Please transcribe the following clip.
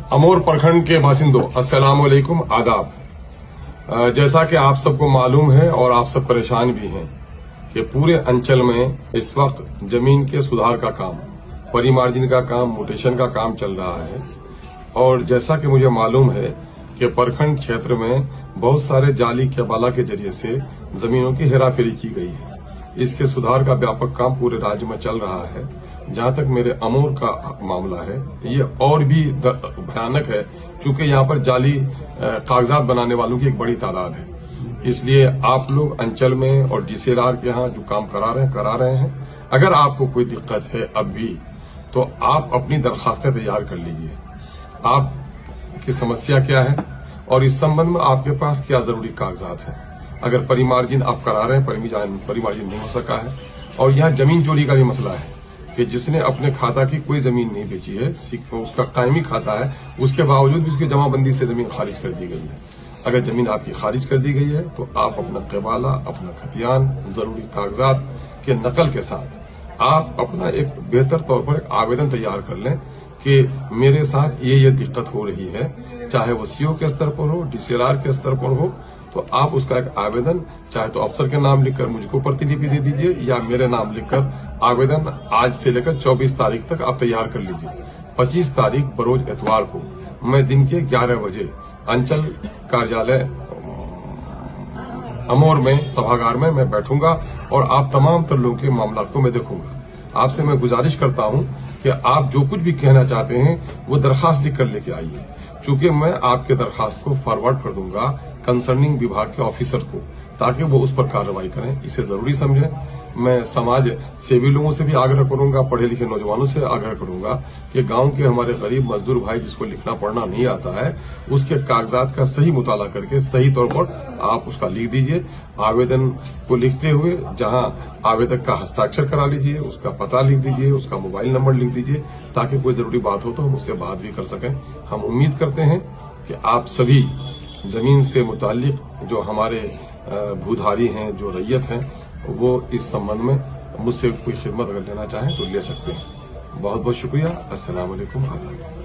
अमोर प्रखंड के बासिंदों, अस्सलाम वालेकुम, आदाब। जैसा कि आप सबको मालूम है और आप सब परेशान भी हैं कि पूरे अंचल में इस वक्त जमीन के सुधार का काम, परिमार्जिन का काम, म्यूटेशन का काम चल रहा है। और जैसा कि मुझे मालूम है कि प्रखंड क्षेत्र में बहुत सारे जाली केबाला के जरिए से जमीनों की हेराफेरी की गई है। इसके सुधार का व्यापक काम पूरे राज्य में चल रहा है। जहां तक मेरे अमोर का मामला है, ये और भी भयानक है, क्योंकि यहाँ पर जाली कागजात बनाने वालों की एक बड़ी तादाद है। इसलिए आप लोग अंचल में और डीसीएलआर के यहाँ जो काम करा रहे हैं। अगर आपको कोई दिक्कत है अब भी, तो आप अपनी दरखास्तें तैयार कर लीजिए। आपकी समस्या क्या है और इस संबंध में आपके पास क्या जरूरी कागजात हैं। अगर परिमार्जिन आप करा रहे हैं, परिमार्जिन नहीं हो सका है, और यहाँ जमीन चोरी का भी मसला है कि जिसने अपने खाता की कोई जमीन नहीं बेची है, उसका कायमी खाता है, उसके बावजूद भी उसकी जमाबंदी से जमीन खारिज कर दी गई है। अगर जमीन आपकी खारिज कर दी गई है तो आप अपना केबाला, अपना खतियान, जरूरी कागजात के नकल के साथ आप अपना एक बेहतर तौर पर एक आवेदन तैयार कर लें कि मेरे साथ ये दिक्कत हो रही है। चाहे वो सीओ के स्तर पर हो, डीसीएलआर के स्तर पर हो, तो आप उसका एक आवेदन चाहे तो अफसर के नाम लिखकर मुझको प्रतिलिपि दे दीजिए, या मेरे नाम लिखकर आवेदन आज से लेकर 24 तारीख तक आप तैयार कर लीजिए। 25 तारीख बरोज इतवार को मैं दिन के 11 बजे अंचल कार्यालय अमोर में सभागार में मैं बैठूंगा और आप तमाम तर लोगों के मामलों को मैं देखूंगा। आपसे मैं गुजारिश करता हूं कि आप जो कुछ भी कहना चाहते हैं वो दरखास्त लिख कर लेके आइए, चूंकि मैं आपके दरखास्त को फॉरवर्ड कर दूंगा कंसर्निंग विभाग के ऑफिसर को, ताकि वो उस पर कार्रवाई करें। इसे जरूरी समझें। मैं समाज सेवी लोगों से भी आग्रह करूंगा, पढ़े लिखे नौजवानों से आग्रह करूंगा कि गांव के हमारे गरीब मजदूर भाई जिसको लिखना पढ़ना नहीं आता है, उसके कागजात का सही मुताला करके सही तौर पर आप उसका लिख दीजिए। आवेदन को लिखते हुए जहां आवेदक का हस्ताक्षर करा लीजिए, उसका पता लिख दीजिए, उसका मोबाइल नंबर लिख दीजिए, ताकि कोई जरूरी बात हो तो हम उससे बात भी कर सकें। हम उम्मीद करते हैं कि आप सभी जमीन से मुताल्लिक जो हमारे भूधारी हैं, जो रैयत हैं, वो इस संबंध में मुझसे कोई खिदमत अगर लेना चाहें तो ले सकते हैं। बहुत बहुत शुक्रिया। अस्सलाम वालेकुम, आदाब।